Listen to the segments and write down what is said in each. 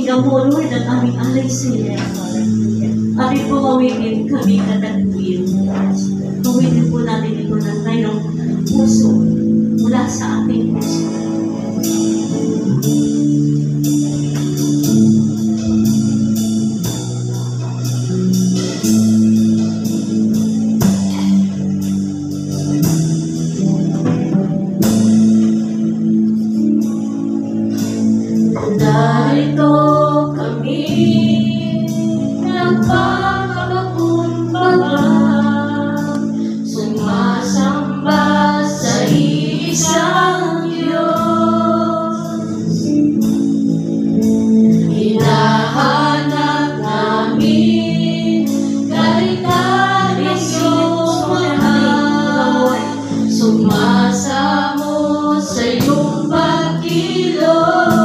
ka po, Lord, at aming alay sa iyo. Amin po awitin kami katagpuin. Awitin po natin ito ng mayroong puso mula sa ating puso. Narito kami, nagpapakapunbaga, sumasamba sa isang Diyos. Hinahanap namin karitan ng iyong mahal, sumasamo sa iyong pagkilos.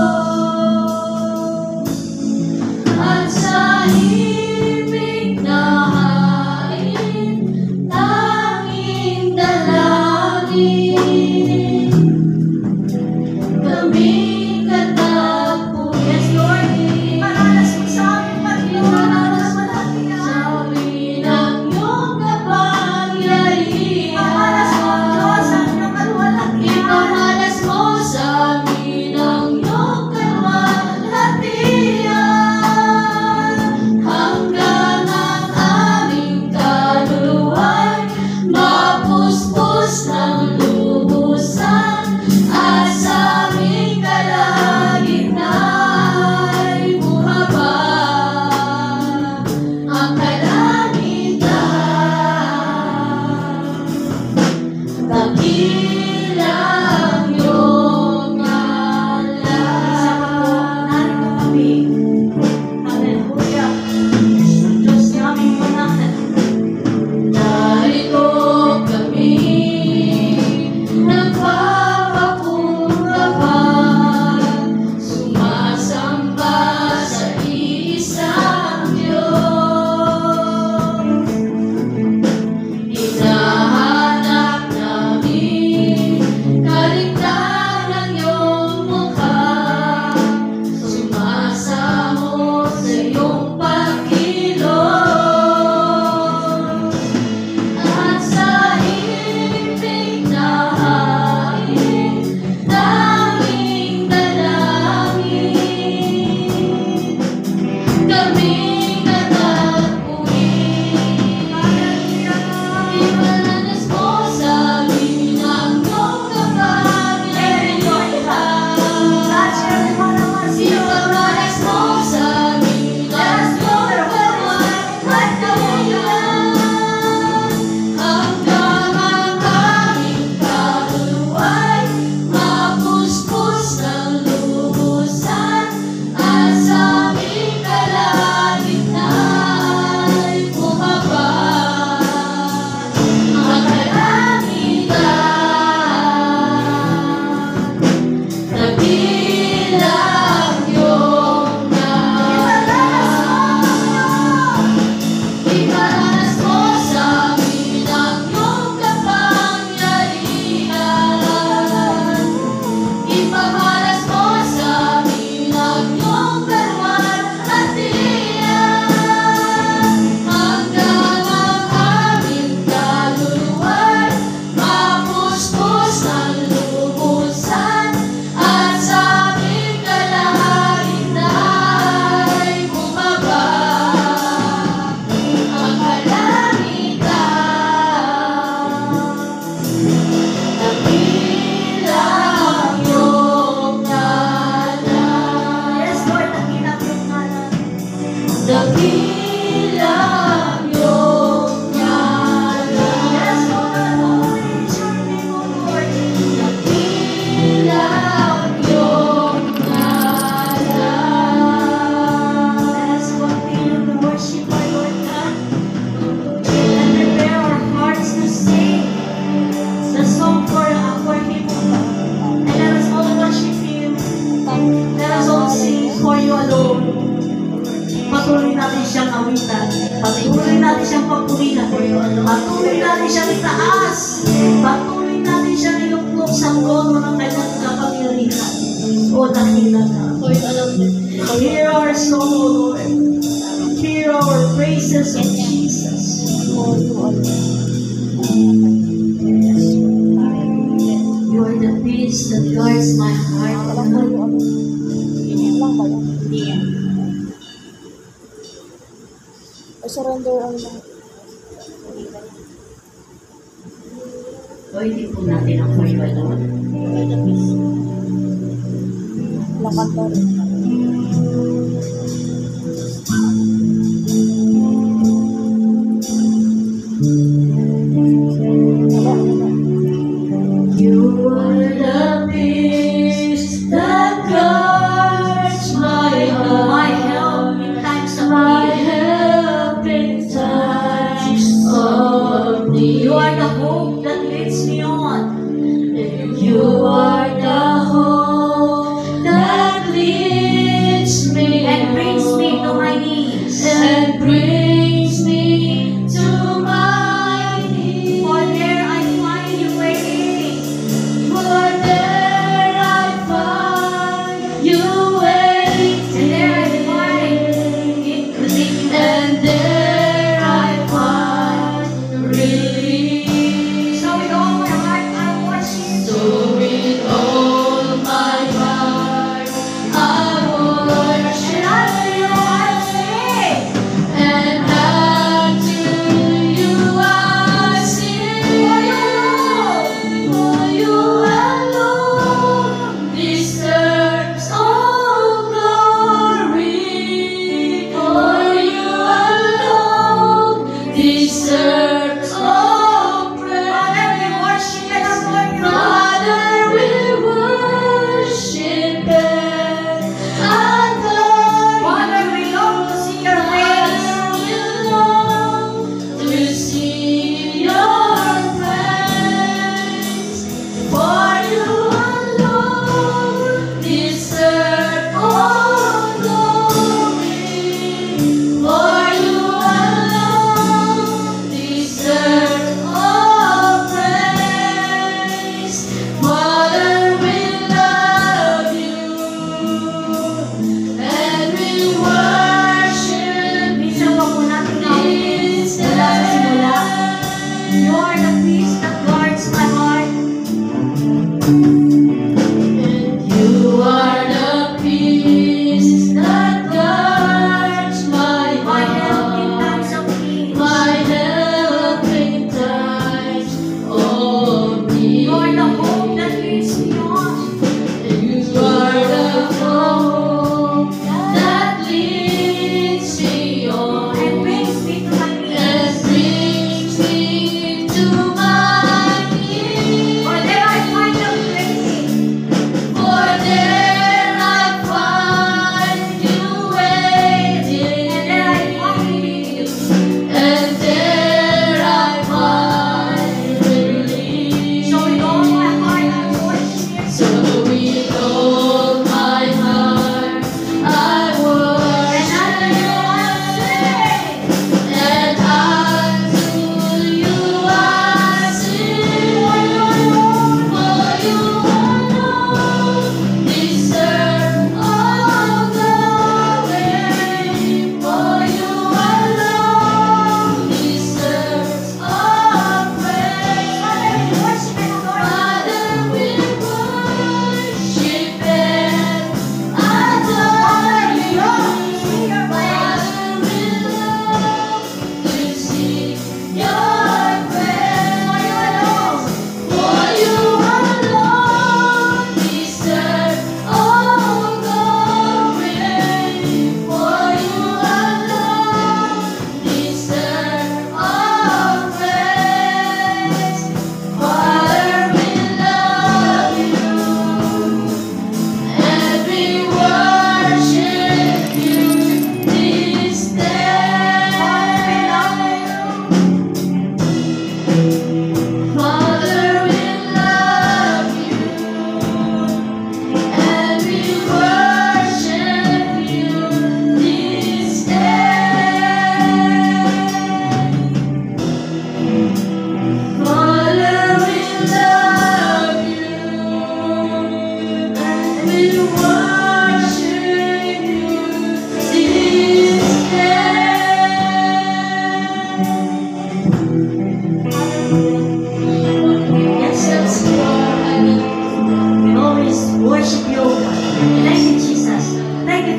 Patuloy natin siyang awitan. Patuloy natin siyang pagpurihan. Patuloy natin siyang itaas. Patuloy natin siyang iluklog sa trono ng kanyang kapangyarihan. O dakila na. Here are our soul, O Lord. Hear our praises of Jesus. You are the peace that guards my heart, O Lord. Surrender ang O hindi po natin ang for you alone. lakad rin. You are the peace that guards my heart. My help in times of My need. help in times of need. You are the hope that leads me on. You are the hope that leads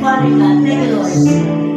Father God. Thank you, Lord.